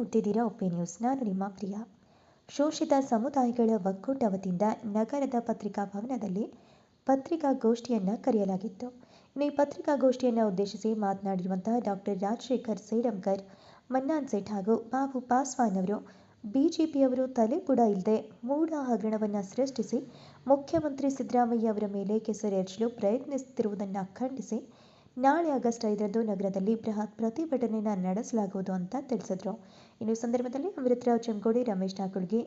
ನೋಡ್ತಿದ್ದೀರಾ ಒಪ್ಪೆ ನ್ಯೂಸ್. ನಾನು ನಿಮ್ಮ ಪ್ರಿಯ. ಶೋಷಿತ ಸಮುದಾಯಗಳ ಒಕ್ಕೂಟ ವತಿಯಿಂದ ನಗರದ ಪತ್ರಿಕಾ ಭವನದಲ್ಲಿ ಪತ್ರಿಕಾಗೋಷ್ಠಿಯನ್ನು ಕರೆಯಲಾಗಿತ್ತು. ಇನ್ನು ಈ ಪತ್ರಿಕಾಗೋಷ್ಠಿಯನ್ನು ಉದ್ದೇಶಿಸಿ ಮಾತನಾಡಿರುವಂತಹ ಡಾಕ್ಟರ್ ರಾಜಶೇಖರ್ ಸೇಡಂಕರ್, ಮನ್ನಾನ್ ಸೇಠ್ ಹಾಗೂ ಬಾಬು ಪಾಸ್ವಾನ್ ಅವರು ಬಿಜೆಪಿಯವರು ತಲೆ ಕೂಡ ಇಲ್ಲದೆ ಮೂಢ ಹಗರಣವನ್ನು ಸೃಷ್ಟಿಸಿ ಮುಖ್ಯಮಂತ್ರಿ ಸಿದ್ದರಾಮಯ್ಯ ಅವರ ಮೇಲೆ ಕೆಸರೆರಚಲು ಪ್ರಯತ್ನಿಸುತ್ತಿರುವುದನ್ನು ಖಂಡಿಸಿ ನಾಳೆ ಆಗಸ್ಟ್ 5ರಂದು ನಗರದಲ್ಲಿ ಬೃಹತ್ ಪ್ರತಿಭಟನೆಯನ್ನು ನಡೆಸಲಾಗುವುದು ಅಂತ ತಿಳಿಸಿದರು. ಇನ್ನು ಸಂದರ್ಭದಲ್ಲಿ ಅಮೃತರಾವ್ ಚೆಂಗೋಡಿ, ರಮೇಶ್ ಠಾಕುಳ್ಗಿ,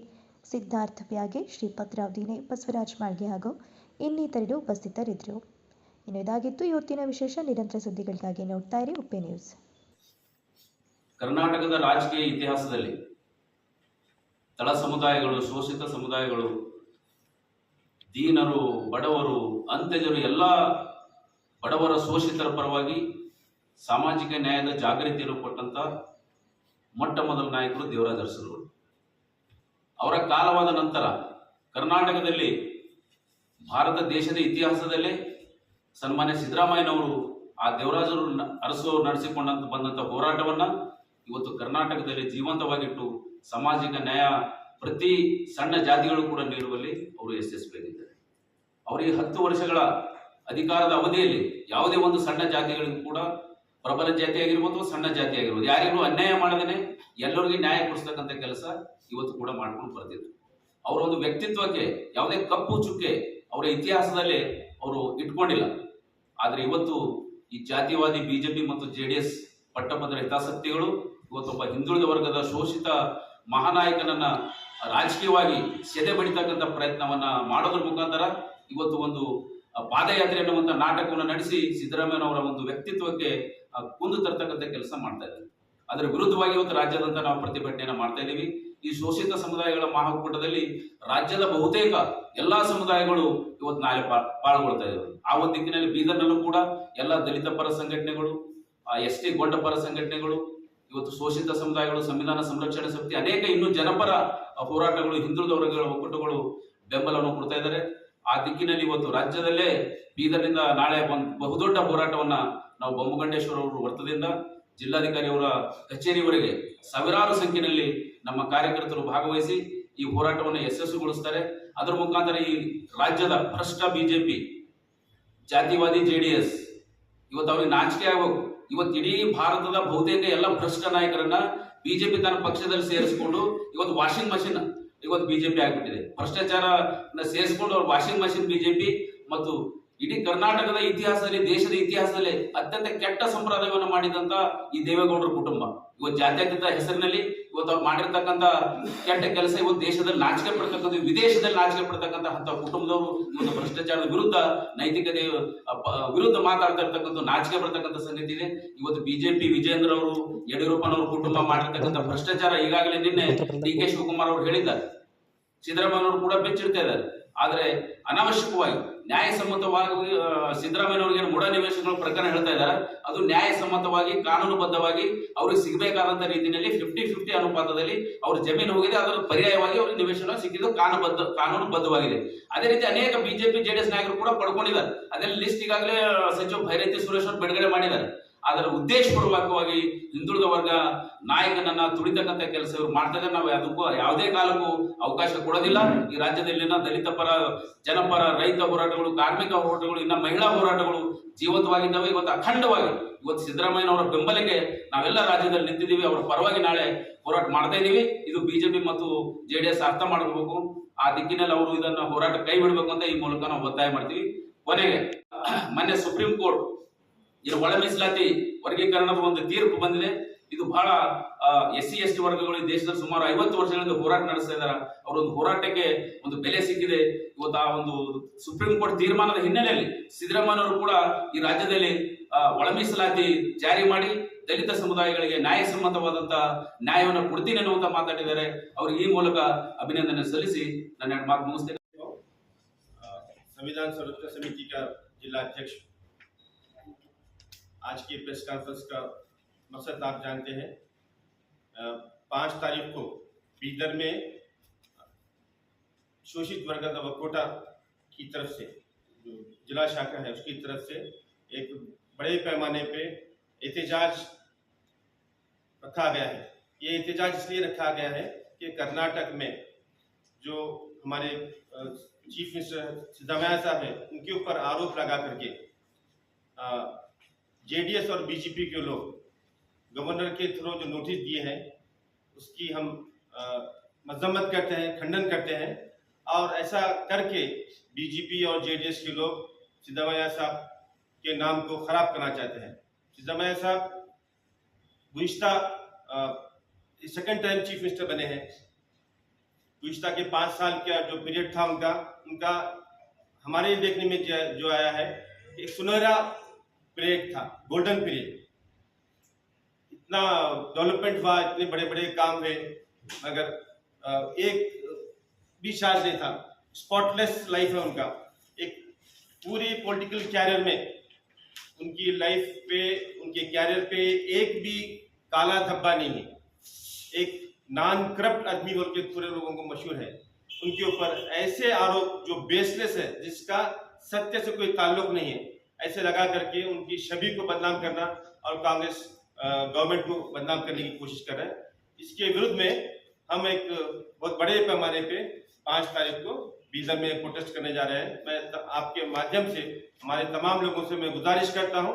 ಸಿದ್ಧಾರ್ಥ ಬ್ಯಾಗೆ, ಶ್ರೀಪತ್ ರಾವ್ ದೀನೆ, ಬಸವರಾಜ್ ಮಾಳ್ಗೆ ಹಾಗೂ ಇನ್ನಿತರರು ಉಪಸ್ಥಿತರಿದ್ದರು. ಇನ್ನು ಇದಾಗಿತ್ತು ಇವತ್ತಿನ ವಿಶೇಷ. ನಿರಂತರ ಸುದ್ದಿಗಳಿಗಾಗಿ ನೋಡ್ತಾ ಇರಿ ಉಪ್ಪೆ ನ್ಯೂಸ್. ಕರ್ನಾಟಕದ ರಾಜಕೀಯ ಇತಿಹಾಸದಲ್ಲಿ ತಳ ಸಮುದಾಯಗಳು, ಶೋಷಿತ ಸಮುದಾಯಗಳು, ದೀನರು, ಬಡವರು, ಅಂತ್ಯಜರು, ಎಲ್ಲ ಬಡವರ ಶೋಷಿತರ ಪರವಾಗಿ ಸಾಮಾಜಿಕ ನ್ಯಾಯದ ಜಾಗೃತಿಯನ್ನು ಕೊಟ್ಟಂತ ಮೊಟ್ಟ ಮೊದಲ ನಾಯಕರು ದೇವರಾಜ ಅರಸುಗಳು. ಅವರ ಕಾಲವಾದ ನಂತರ ಕರ್ನಾಟಕದಲ್ಲಿ, ಭಾರತ ದೇಶದ ಇತಿಹಾಸದಲ್ಲೇ ಸನ್ಮಾನ್ಯ ಸಿದ್ದರಾಮಯ್ಯನವರು ಆ ದೇವರಾಜರು ಅರಸು ನಡೆಸಿಕೊಂಡಂತ ಬಂದಂತ ಹೋರಾಟವನ್ನ ಇವತ್ತು ಕರ್ನಾಟಕದಲ್ಲಿ ಜೀವಂತವಾಗಿಟ್ಟು ಸಾಮಾಜಿಕ ನ್ಯಾಯ ಪ್ರತಿ ಸಣ್ಣ ಜಾತಿಗಳು ಕೂಡ ನೀಡುವಲ್ಲಿ ಅವರು ಯಶಸ್ವಿಯಾಗಿದ್ದಾರೆ. ಅವರಿಗೆ 10 ವರ್ಷಗಳ ಅಧಿಕಾರದ ಅವಧಿಯಲ್ಲಿ ಯಾವುದೇ ಒಂದು ಸಣ್ಣ ಜಾತಿಗಳಿಗೂ ಕೂಡ, ಪ್ರಬಲ ಜಾತಿ ಆಗಿರ್ಬೋದು, ಸಣ್ಣ ಜಾತಿ ಆಗಿರ್ಬೋದು, ಯಾರಿಗೂ ಅನ್ಯಾಯ ಮಾಡದೇನೆ ಎಲ್ಲರಿಗೂ ನ್ಯಾಯ ಕೊಡಿಸ್ತಕ್ಕಂಥ ಕೆಲಸ ಇವತ್ತು ಕೂಡ ಮಾಡ್ಕೊಂಡು ಬರ್ತಿದ್ರು. ಅವರ ಒಂದು ವ್ಯಕ್ತಿತ್ವಕ್ಕೆ ಯಾವುದೇ ಕಪ್ಪು ಚುಕ್ಕೆ ಅವರ ಇತಿಹಾಸದಲ್ಲಿ ಅವರು ಇಟ್ಕೊಂಡಿಲ್ಲ. ಆದ್ರೆ ಇವತ್ತು ಈ ಜಾತಿವಾದಿ ಬಿಜೆಪಿ ಮತ್ತು JDS ಪಟ್ಟಭದ್ರ ಹಿತಾಸಕ್ತಿಗಳು ಇವತ್ತೊಬ್ಬ ಹಿಂದುಳಿದ ವರ್ಗದ ಶೋಷಿತ ಮಹಾನಾಯಕನನ್ನ ರಾಜಕೀಯವಾಗಿ ಸೆದೆ ಬಡಿತಕ್ಕಂಥ ಪ್ರಯತ್ನವನ್ನ ಮಾಡೋದ್ರ ಮುಖಾಂತರ ಇವತ್ತು ಒಂದು ಪಾದಯಾತ್ರೆ ಅನ್ನುವಂಥ ನಾಟಕವನ್ನು ನಡೆಸಿ ಸಿದ್ದರಾಮಯ್ಯನವರ ಒಂದು ವ್ಯಕ್ತಿತ್ವಕ್ಕೆ ಕುಂದು ತರ್ತಕ್ಕಂಥ ಕೆಲಸ ಮಾಡ್ತಾ ಇದ್ದಾರೆ. ಅದರ ವಿರುದ್ಧವಾಗಿ ಇವತ್ತು ರಾಜ್ಯಾದ್ಯಂತ ನಾವು ಪ್ರತಿಭಟನೆಯನ್ನು ಮಾಡ್ತಾ ಇದ್ದೀವಿ. ಈ ಶೋಷಿತ ಸಮುದಾಯಗಳ ಮಹಾಕೂಟದಲ್ಲಿ ರಾಜ್ಯದ ಬಹುತೇಕ ಎಲ್ಲಾ ಸಮುದಾಯಗಳು ಇವತ್ತು ನಾಳೆ ಪಾಲ್ಗೊಳ್ತಾ ಇದ್ದಾರೆ. ಆ ಒಂದು ದಿಕ್ಕಿನಲ್ಲಿ ಬೀದರ್ನಲ್ಲೂ ಕೂಡ ಎಲ್ಲ ದಲಿತ ಪರ ಸಂಘಟನೆಗಳು, ST ಗೊಂಡ ಪರ ಸಂಘಟನೆಗಳು, ಇವತ್ತು ಶೋಷಿತ ಸಮುದಾಯಗಳು, ಸಂವಿಧಾನ ಸಂರಕ್ಷಣೆ ಸಮಿತಿ, ಅನೇಕ ಇನ್ನೂ ಜನಪರ ಹೋರಾಟಗಳು, ಹಿಂದುಳಿದ ವರ್ಗಗಳ ಒಕ್ಕೂಟಗಳು ಬೆಂಬಲವನ್ನು ಕೊಡ್ತಾ ಇದ್ದಾರೆ. ಆ ದಿಕ್ಕಿನಲ್ಲಿ ಇವತ್ತು ರಾಜ್ಯದಲ್ಲೇ ಬೀದರ್ನಿಂದ ನಾಳೆ ಒಂದು ಬಹುದೊಡ್ಡ ಹೋರಾಟವನ್ನ ನಾವು ಬೊಮ್ಮಗಂಡೇಶ್ವರ ಅವರ ವರ್ತದಿಂದ ಜಿಲ್ಲಾಧಿಕಾರಿ ಅವರ ಕಚೇರಿವರೆಗೆ ಸಾವಿರಾರು ಸಂಖ್ಯೆಯಲ್ಲಿ ನಮ್ಮ ಕಾರ್ಯಕರ್ತರು ಭಾಗವಹಿಸಿ ಈ ಹೋರಾಟವನ್ನು ಯಶಸ್ವಿಗೊಳಿಸ್ತಾರೆ. ಅದರ ಮುಖಾಂತರ ಈ ರಾಜ್ಯದ ಭ್ರಷ್ಟ ಬಿಜೆಪಿ, ಜಾತಿವಾದಿ JDS ಇವತ್ತು ಅವ್ರಿಗೆ ನಾಚಿಕೆ ಆಗಬೇಕು. ಇವತ್ತು ಇಡೀ ಭಾರತದ ಬಹುತೇಕ ಎಲ್ಲ ಭ್ರಷ್ಟ ನಾಯಕರನ್ನ ಬಿಜೆಪಿ ತನ್ನ ಪಕ್ಷದಲ್ಲಿ ಸೇರಿಸಿಕೊಂಡು ಇವತ್ತು ವಾಷಿಂಗ್ ಮಷಿನ್ ಇವತ್ತು ಬಿಜೆಪಿ ಆಗ್ಬಿಟ್ಟಿದೆ. ಭ್ರಷ್ಟಾಚಾರ ಸೇರಿಸಿಕೊಂಡು ಅವ್ರ ವಾಷಿಂಗ್ ಮಷಿನ್ ಬಿಜೆಪಿ ಮತ್ತು ಇಡೀ ಕರ್ನಾಟಕದ ಇತಿಹಾಸದಲ್ಲಿ, ದೇಶದ ಇತಿಹಾಸದಲ್ಲಿ ಅತ್ಯಂತ ಕೆಟ್ಟ ಸಂಪ್ರದಾಯವನ್ನು ಮಾಡಿದಂತ ಈ ದೇವೇಗೌಡರ ಕುಟುಂಬ ಇವತ್ತು ಜಾತ್ಯತೀತ ಹೆಸರಿನಲ್ಲಿ ಇವತ್ತು ಅವ್ರು ಮಾಡಿರ್ತಕ್ಕಂಥ ಕೆಟ್ಟ ಕೆಲಸ ಇವತ್ತು ದೇಶದಲ್ಲಿ ನಾಚಿಕೆ ಪಡ್ತಕ್ಕಂಥ, ವಿದೇಶದಲ್ಲಿ ನಾಚಿಕೆ ಪಡ್ತಕ್ಕಂಥ ಅಂತ ಕುಟುಂಬದವರು ಇವತ್ತು ಭ್ರಷ್ಟಾಚಾರದ ವಿರುದ್ಧ, ನೈತಿಕತೆ ವಿರುದ್ಧ ಮಾತಾಡ್ತಾ ಇರ್ತಕ್ಕಂಥ, ನಾಚಿಕೆ ಪಡ್ತಕ್ಕಂಥ ಸಂಗತಿ ಇದೆ. ಇವತ್ತು ಬಿಜೆಪಿ ವಿಜೇಂದ್ರ ಅವರು, ಯಡಿಯೂರಪ್ಪನವರು ಕುಟುಂಬ ಮಾಡಿರ್ತಕ್ಕಂಥ ಭ್ರಷ್ಟಾಚಾರ ಈಗಾಗಲೇ ನಿನ್ನೆ DK ಶಿವಕುಮಾರ್ ಅವರು ಹೇಳಿದ್ದಾರೆ. ಸಿದ್ದರಾಮಯ್ಯನವರು ಕೂಡ ಬೆಚ್ಚಿಡ್ತಾ ಇದ್ದಾರೆ. ಆದ್ರೆ ಅನಾವಶ್ಯಕವಾಗಿ ನ್ಯಾಯಸಮ್ಮತವಾಗಿ ಸಿದ್ದರಾಮಯ್ಯನವರಿಗೆ ಮೂಢ ನಿವೇಶನಗಳ ಪ್ರಕರಣ ಹೇಳ್ತಾ ಇದ್ದಾರೆ. ಅದು ನ್ಯಾಯಸಮ್ಮತವಾಗಿ, ಕಾನೂನುಬದ್ಧವಾಗಿ ಅವ್ರಿಗೆ ಸಿಗಬೇಕಾದಂತ ರೀತಿಯಲ್ಲಿ 50-50 ಅನುಪಾತದಲ್ಲಿ ಅವ್ರ ಜಮೀನು ಹೋಗಿದೆ. ಅದರ ಪರ್ಯಾಯವಾಗಿ ಅವ್ರಿಗೆ ನಿವೇಶನ ಸಿಕ್ಕಿದ್ದು ಕಾನೂನುಬದ್ಧವಾಗಿದೆ. ಅದೇ ರೀತಿ ಅನೇಕ ಬಿಜೆಪಿ JDS ನಾಯಕರು ಕೂಡ ಪಡ್ಕೊಂಡಿದ್ದಾರೆ. ಅದೆಲ್ಲ ಲಿಸ್ಟ್ ಈಗಾಗಲೇ ಸಚಿವ ಭೈರತಿ ಸುರೇಶ್ ಅವರು ಬಿಡುಗಡೆ ಮಾಡಿದ್ದಾರೆ. ಅದರ ಉದ್ದೇಶಪೂರ್ವಕವಾಗಿ ಹಿಂದುಳಿದ ವರ್ಗ ನಾಯಕನನ್ನ ತುಳಿತಕ್ಕಂಥ ಕೆಲಸ ಇವರು ಮಾಡ್ತಾ ಇದ್ದಾರೆ. ನಾವು ಅದಕ್ಕೂ ಯಾವುದೇ ಕಾಲಕ್ಕೂ ಅವಕಾಶ ಕೊಡೋದಿಲ್ಲ. ಈ ರಾಜ್ಯದಲ್ಲಿನ ದಲಿತ ಪರ, ಜನಪರ, ರೈತ ಹೋರಾಟಗಳು, ಕಾರ್ಮಿಕ ಹೋರಾಟಗಳು, ಇನ್ನ ಮಹಿಳಾ ಹೋರಾಟಗಳು ಜೀವಂತವಾಗಿದ್ದಾವೆ. ಇವತ್ತು ಅಖಂಡವಾಗಿ ಇವತ್ತು ಸಿದ್ದರಾಮಯ್ಯನವರ ಬೆಂಬಲಿಗೆ ನಾವೆಲ್ಲ ರಾಜ್ಯದಲ್ಲಿ ನಿಂತಿದ್ದೀವಿ. ಅವರ ಪರವಾಗಿ ನಾಳೆ ಹೋರಾಟ ಮಾಡ್ತಾ ಇದ್ದೀವಿ. ಇದು ಬಿಜೆಪಿ ಮತ್ತು JDS ಅರ್ಥ ಮಾಡ್ಕೋಬೇಕು. ಆ ದಿಕ್ಕಿನಲ್ಲಿ ಅವರು ಇದನ್ನ ಹೋರಾಟ ಕೈ ಬಿಡಬೇಕು ಅಂತ ಈ ಮೂಲಕ ನಾವು ಒತ್ತಾಯ ಮಾಡ್ತೀವಿ. ಕೊನೆಗೆ ಮೊನ್ನೆ ಸುಪ್ರೀಂ ಕೋರ್ಟ್ ಇದು ಒಳ ಮೀಸಲಾತಿ ವರ್ಗೀಕರಣದ ಒಂದು ತೀರ್ಪು ಬಂದಿದೆ. ಇದು ಬಹಳ SC/ST ವರ್ಗಗಳು ಈ ದೇಶದಲ್ಲಿ ಸುಮಾರು 50 ವರ್ಷಗಳಿಂದ ಹೋರಾಟ ನಡೆಸ್ತಾ ಇದ್ದಾರೆ. ಅವರ ಒಂದು ಹೋರಾಟಕ್ಕೆ ಒಂದು ಬೆಲೆ ಸಿಕ್ಕಿದೆ. ಇವತ್ತು ಆ ಒಂದು ಸುಪ್ರೀಂ ಕೋರ್ಟ್ ತೀರ್ಮಾನದ ಹಿನ್ನೆಲೆಯಲ್ಲಿ ಸಿದ್ದರಾಮಯ್ಯನವರು ಕೂಡ ಈ ರಾಜ್ಯದಲ್ಲಿ ಒಳ ಮೀಸಲಾತಿ ಜಾರಿ ಮಾಡಿ ದಲಿತ ಸಮುದಾಯಗಳಿಗೆ ನ್ಯಾಯಸಮ್ಮತವಾದಂತ ನ್ಯಾಯವನ್ನು ಕೊಡ್ತೀನಿ ಅನ್ನುವಂತ ಮಾತಾಡಿದ್ದಾರೆ. ಅವ್ರಿಗೆ ಈ ಮೂಲಕ ಅಭಿನಂದನೆ ಸಲ್ಲಿಸಿ ನನ್ನ ಮಾತು ಮುಗಿಸ್ತೇನೆ. संविधान संरक्षण समिति का जिला अध्यक्ष, आज की प्रेस कॉन्फ्रेंस का मकसद आप जानते हैं। 5 तारीख को बीदर में शोषित वर्ग वकोटा की तरफ से, जो जिला शाखा है उसकी तरफ से एक बड़े पैमाने पे एहतजाज रखा गया है ये एहतजाज इसलिए रखा गया है कि कर्नाटक में जो हमारे चीफ मिनिस्टर सिद्धरामैया साहब हैं, उनके ऊपर आरोप लगा करके जेडीएस और बीजेपी के लोग गवर्नर के थ्रू जो नोटिस दिए हैं, उसकी हम मजम्मत करते हैं, खंडन करते हैं। और ऐसा करके बीजेपी और जेडीएस के लोग सिद्धरामैया साहब के नाम को खराब करना चाहते हैं। सिद्धरामैया साहब गुज़िश्ता सेकंड टाइम चीफ मिनिस्टर बने हैं। गुज़िश्ता के 5 साल का जो पीरियड था उनका हमारे देखने में जो आया है, एक सुनहरा पीरियड था, गोल्डन पीरियड। इतना डेवलपमेंट हुआ, इतने बड़े बड़े काम हुए, मगर एक भी चार्ज नहीं था। स्पॉटलेस लाइफ है उनका। एक पूरी पॉलिटिकल कैरियर में उनकी लाइफ पे, उनके कैरियर पे एक भी काला धब्बा नहीं है। एक नॉन करप्ट आदमी बोल के पूरे लोगों को मशहूर है। उनके ऊपर ऐसे आरोप जो बेसलेस है, जिसका सत्य से कोई ताल्लुक नहीं है, ऐसे लगा करके उनकी छवि को बदनाम करना और कांग्रेस गवर्नमेंट को बदनाम करने की कोशिश कर रहे हैं। इसके विरुद्ध में हम एक बहुत बड़े पैमाने पे 5 तारीख को बीदर में प्रोटेस्ट करने जा रहे हैं। मैं आपके माध्यम से हमारे तमाम लोगों से मैं गुजारिश करता हूं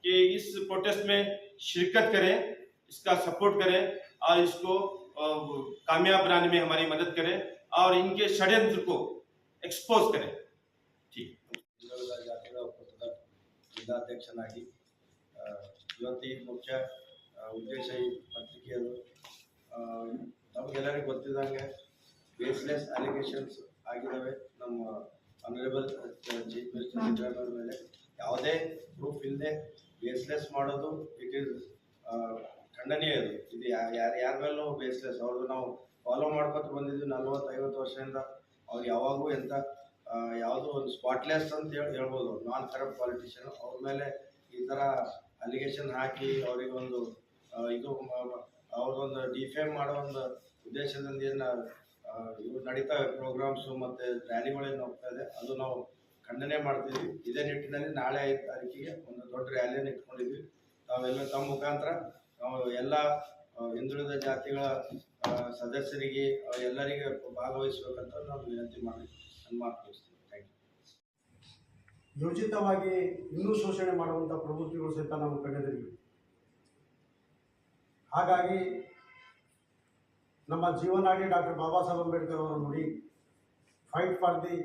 कि इस प्रोटेस्ट में शिरकत करें, इसका सपोर्ट करें और इसको कामयाब बनाने में हमारी मदद करें और इनके षड्यंत्र को एक्सपोज करें। ठीक। ಜಿಲ್ಲಾಧ್ಯಕ್ಷನಾಗಿ ಇವತ್ತು ಈ ಮುಖ್ಯ ಉದ್ದೇಶ ಈ ಪತ್ರಿಕೆಯದು ನಮಗೆಲ್ಲರಿಗೂ ಗೊತ್ತಿದ್ದಂಗೆ ಬೇಸ್ಲೆಸ್ ಅಲಿಗೇಷನ್ಸ್ ಆಗಿದ್ದಾವೆ ನಮ್ಮ ಆನರೇಬಲ್ ಚೀಫ್ ಮಿನಿಸ್ಟರ್ ಸಿದ್ದರಾಮಯ್ಯ ಮೇಲೆ. ಯಾವುದೇ ಪ್ರೂಫ್ ಇಲ್ಲದೆ ಬೇಸ್ಲೆಸ್ ಮಾಡೋದು ಇಟ್ ಈಸ್ ಖಂಡನೀಯ. ಇದು ಯಾರ ಮೇಲೂ ಬೇಸ್ಲೆಸ್. ಅವ್ರದ್ದು ನಾವು ಫಾಲೋ ಮಾಡ್ಕೊತ ಬಂದಿದ್ವಿ 40-50 ವರ್ಷದಿಂದ. ಅವ್ರು ಯಾವಾಗೂ ಎಂಥ ಯಾವುದೋ ಒಂದು ಸ್ಪಾಟ್ಲೆಸ್ ಅಂತ ಹೇಳ್ಬೋದು, ನಾನ್ ಕರಪ್ಟ್ ಪಾಲಿಟಿಷಿಯನ್. ಅವ್ರ ಮೇಲೆ ಈ ಥರ ಅಲಿಗೇಷನ್ ಹಾಕಿ ಅವರಿಗೆ ಒಂದು ಅವ್ರದ್ದೊಂದು ಡಿಫೇಮ್ ಮಾಡೋ ಒಂದು ಉದ್ದೇಶದಿಂದ ಏನು ಇವು ನಡೀತಾ ಪ್ರೋಗ್ರಾಮ್ಸು ಮತ್ತು ರ್ಯಾಲಿಗಳೇನು ಹೋಗ್ತಾ ಇದೆ, ಅದು ನಾವು ಖಂಡನೆ ಮಾಡ್ತೀವಿ. ಇದೇ ನಿಟ್ಟಿನಲ್ಲಿ ನಾಳೆ 5 ತಾರೀಕಿಗೆ ಒಂದು ದೊಡ್ಡ ರ್ಯಾಲಿಯನ್ನು ಇಟ್ಕೊಂಡಿದ್ವಿ. ತಾವೆಲ್ಲ ತಮ್ಮ ಮುಖಾಂತರ ನಾವು ಎಲ್ಲ ಹಿಂದುಳಿದ ಜಾತಿಗಳ ಸದಸ್ಯರಿಗೆ ಎಲ್ಲರಿಗೆ ಭಾಗವಹಿಸಬೇಕಂತ ನಾವು ವಿನಂತಿ ಮಾಡಿ ನನ್ನ ಮಾತು ಮುಗಿಸ್ತೀವಿ. Thank you. ಯೋಜಿತವಾಗಿ ಇನ್ನೂ ಶೋಷಣೆ ಮಾಡುವಂಥ ಪ್ರವೃತ್ತಿಗಳು ಸಹಿತ ನಾವು ಕಂಡಿದ್ದೀವಿ. ಹಾಗಾಗಿ ನಮ್ಮ ಜೀವನಾಡಿ ಡಾಕ್ಟರ್ ಬಾಬಾ ಸಾಹೇಬ್ ಅಂಬೇಡ್ಕರ್ ಅವರ ನುಡಿ, fight for the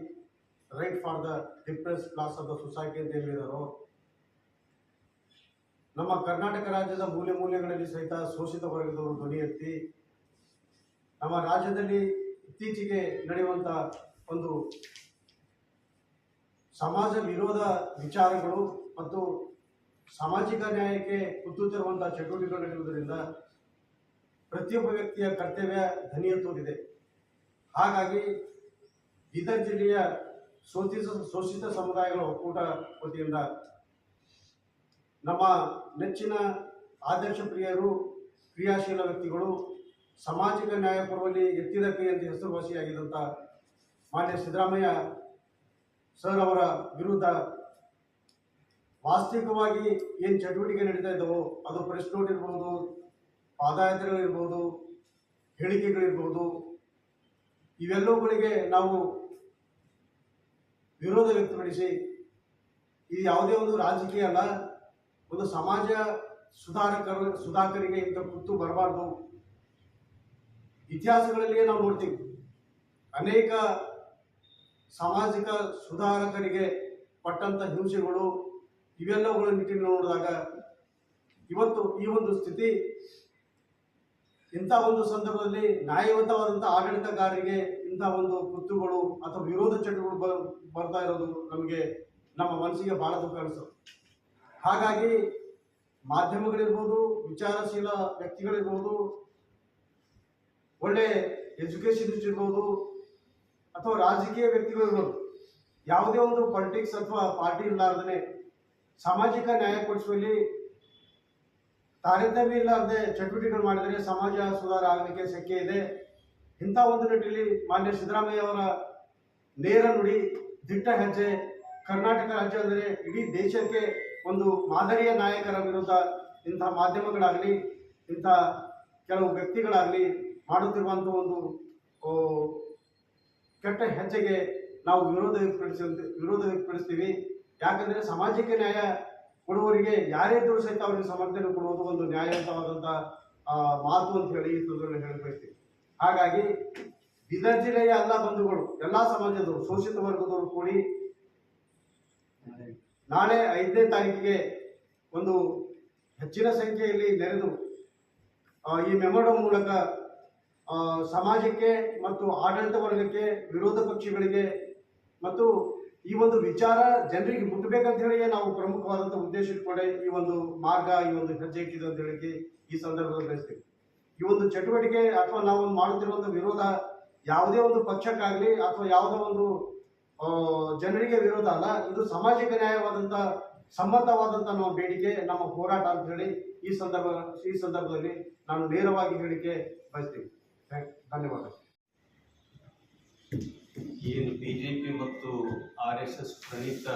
right for the depressed class of the society ಅಂತ ಹೇಳಿದಾರೋ, ನಮ್ಮ ಕರ್ನಾಟಕ ರಾಜ್ಯದ ಮೂಲೆ ಮೂಲೆಗಳಲ್ಲಿ ಸಹಿತ ಶೋಷಿತ ವರ್ಗದವರು ಧ್ವನಿ ಎತ್ತಿ ನಮ್ಮ ರಾಜ್ಯದಲ್ಲಿ ಇತ್ತೀಚೆಗೆ ನಡೆಯುವಂಥ ಒಂದು ಸಮಾಜ ವಿರೋಧ ವಿಚಾರಗಳು ಮತ್ತು ಸಾಮಾಜಿಕ ನ್ಯಾಯಕ್ಕೆ ಕುತ್ತು ತರುವಂಥ ಚಟುವಟಿಕೆಗಳು ನಡೆಯುವುದರಿಂದ ಪ್ರತಿಯೊಬ್ಬ ವ್ಯಕ್ತಿಯ ಕರ್ತವ್ಯ ಧ್ವನಿ ಎತ್ತುವುದಿದೆ. ಹಾಗಾಗಿ ಬೀದರ್ ಜಿಲ್ಲೆಯ ಶೋಷಿತ ಸಮುದಾಯಗಳ ಒಕ್ಕೂಟ ವತಿಯಿಂದ ನಮ್ಮ ನೆಚ್ಚಿನ ಆದರ್ಶ ಪ್ರಿಯರು, ಕ್ರಿಯಾಶೀಲ ವ್ಯಕ್ತಿಗಳು, ಸಾಮಾಜಿಕ ನ್ಯಾಯ ಕೊಡುವಲ್ಲಿ ಎತ್ತಿದ ಕೈ ಅಂತ ಹೆಸರುವಾಸಿಯಾಗಿದ್ದಂಥ ಮಾನ್ಯ ಸಿದ್ದರಾಮಯ್ಯ ಸರ್ ಅವರ ವಿರುದ್ಧ ವಾಸ್ತವಿಕವಾಗಿ ಏನು ಚಟುವಟಿಕೆ ನಡೀತಾ ಇದ್ದವೋ, ಅದು ಪ್ರೆಸ್ ನೋಟ್ ಇರ್ಬೋದು, ಪಾದಯಾತ್ರೆಗಳಿರ್ಬೋದು, ಹೇಳಿಕೆಗಳಿರ್ಬೋದು, ಇವೆಲ್ಲವುಗಳಿಗೆ ನಾವು ವಿರೋಧ ವ್ಯಕ್ತಪಡಿಸಿ, ಇದು ಯಾವುದೇ ಒಂದು ರಾಜಕೀಯ ಅಲ್ಲ, ಒಂದು ಸಮಾಜ ಸುಧಾಕರಿಗೆ ಇಂಥ ಕುತ್ತು ಬರಬಾರ್ದು. ಇತಿಹಾಸಗಳಲ್ಲಿಯೇ ನಾವು ನೋಡ್ತೀವಿ, ಅನೇಕ ಸಾಮಾಜಿಕ ಸುಧಾರಕರಿಗೆ ಪಟ್ಟಂಥ ಹಿಂಸೆಗಳು, ಇವೆಲ್ಲವುಗಳ ನಿಟ್ಟಿನಲ್ಲಿ ನೋಡಿದಾಗ ಇವತ್ತು ಈ ಒಂದು ಸ್ಥಿತಿ, ಇಂಥ ಒಂದು ಸಂದರ್ಭದಲ್ಲಿ ನ್ಯಾಯಯುತವಾದಂಥ ಆಡಳಿತಗಾರರಿಗೆ ಇಂಥ ಒಂದು ಕುತ್ತುಗಳು ಅಥವಾ ವಿರೋಧ ಚಟುವಟಿಕೆಗಳು ಬರ್ತಾ ಇರೋದು ನಮಗೆ ನಮ್ಮ ಮನಸ್ಸಿಗೆ ಬಹಳ ದುಃಖ ಅನಿಸ್ತದೆ. ಹಾಗಾಗಿ ಮಾಧ್ಯಮಗಳಿರ್ಬೋದು, ವಿಚಾರಶೀಲ ವ್ಯಕ್ತಿಗಳಿರ್ಬೋದು, ಒಳ್ಳೆ ಎಜುಕೇಷನಿಸ್ಟ್ ಇರ್ಬೋದು ಅಥವಾ ರಾಜಕೀಯ ವ್ಯಕ್ತಿಗಳಿರ್ಬೋದು, ಯಾವುದೇ ಒಂದು ಪೊಲಿಟಿಕ್ಸ್ ಅಥವಾ ಪಾರ್ಟಿ ಇಲ್ಲಾರ್ದೇ ಸಾಮಾಜಿಕ ನ್ಯಾಯ ಕೊಡಿಸುವಲ್ಲಿ ತಾರತಮ್ಯ ಇಲ್ಲಾರದೆ ಚಟುವಟಿಕೆಗಳು ಮಾಡಿದರೆ ಸಮಾಜ ಸುಧಾರ ಆಗಲಿಕ್ಕೆ ಶಕ್ಯ ಇದೆ. ಇಂಥ ಒಂದು ನಿಟ್ಟಿನಲ್ಲಿ ಮಾನ್ಯ ಸಿದ್ದರಾಮಯ್ಯ ಅವರ ನೇರ ನುಡಿ, ದಿಟ್ಟ ಹೆಜ್ಜೆ, ಕರ್ನಾಟಕ ರಾಜ್ಯ ಅಂದರೆ ಇಡೀ ದೇಶಕ್ಕೆ ಒಂದು ಮಾದರಿಯ ನಾಯಕರ ವಿರುದ್ಧ ಇಂಥ ಮಾಧ್ಯಮಗಳಾಗಲಿ, ಇಂಥ ಕೆಲವು ವ್ಯಕ್ತಿಗಳಾಗಲಿ ಮಾಡುತ್ತಿರುವಂಥ ಒಂದು ಕೆಟ್ಟ ಹೆಜ್ಜೆಗೆ ನಾವು ವಿರೋಧ ವ್ಯಕ್ತಪಡಿಸ್ತೀವಿ. ಯಾಕಂದರೆ ಸಮಾಜಕ್ಕೆ ನ್ಯಾಯ ಕೊಡುವವರಿಗೆ ಯಾರೇ ಇದ್ದರೂ ಸಹಿತ ಅವರಿಗೆ ಸಮರ್ಥನೆ ಕೊಡುವುದು ಒಂದು ನ್ಯಾಯಯುತವಾದಂಥ ಮಾತು ಅಂತ ಹೇಳಿ ಈ ಸಂದರ್ಭದಲ್ಲಿ ಹೇಳಬಯಸ್ತೀವಿ. ಹಾಗಾಗಿ ಬೀದರ್ ಜಿಲ್ಲೆಯ ಎಲ್ಲ ಬಂಧುಗಳು, ಎಲ್ಲ ಸಮಾಜದವರು, ಶೋಷಿತ ವರ್ಗದವರು ಕೂಡಿ ನಾಳೆ 5ನೇ ತಾರೀಕಿಗೆ ಒಂದು ಹೆಚ್ಚಿನ ಸಂಖ್ಯೆಯಲ್ಲಿ ನೆರೆದು ಈ ಮೆಮೊರಂ ಮೂಲಕ ಸಮಾಜಕ್ಕೆ ಮತ್ತು ಆಡಳಿತ ವರ್ಗಕ್ಕೆ, ವಿರೋಧ ಪಕ್ಷಗಳಿಗೆ ಮತ್ತು ಈ ಒಂದು ವಿಚಾರ ಜನರಿಗೆ ಮುಟ್ಟಬೇಕಂತ ಹೇಳಿ ನಾವು ಪ್ರಮುಖವಾದಂಥ ಉದ್ದೇಶ ಇಟ್ಕೊಂಡೆ ಈ ಒಂದು ಮಾರ್ಗ, ಈ ಒಂದು ಹೆಜ್ಜೆ ಇಟ್ಟಿದೆ ಅಂತ ಹೇಳಿ ಈ ಸಂದರ್ಭದಲ್ಲಿ ಬಯಸ್ತೀವಿ. ಈ ಒಂದು ಚಟುವಟಿಕೆ ಅಥವಾ ನಾವು ಮಾಡುತ್ತಿರುವಂಥ ವಿರೋಧ ಯಾವುದೇ ಒಂದು ಪಕ್ಷಕ್ಕಾಗಲಿ ಅಥವಾ ಯಾವುದೋ ಒಂದು ಜನರಿಗೆ ವಿರೋಧ ಅಲ್ಲ. ಇದು ಸಮಾಜಕ್ಕೆ ನ್ಯಾಯವಾದಂಥ ಸಮ್ಮತವಾದಂಥ ನಮ್ಮ ಬೇಡಿಕೆ, ನಮ್ಮ ಹೋರಾಟ ಅಂತ ಹೇಳಿ ಈ ಸಂದರ್ಭದಲ್ಲಿ ನಾನು ನೇರವಾಗಿ ಹೇಳಿಕೆ ಬಯಸ್ತೀನಿ. ಧನ್ಯವಾದ. ಏನು ಬಿಜೆಪಿ ಮತ್ತು RSS ಪ್ರಣೀತ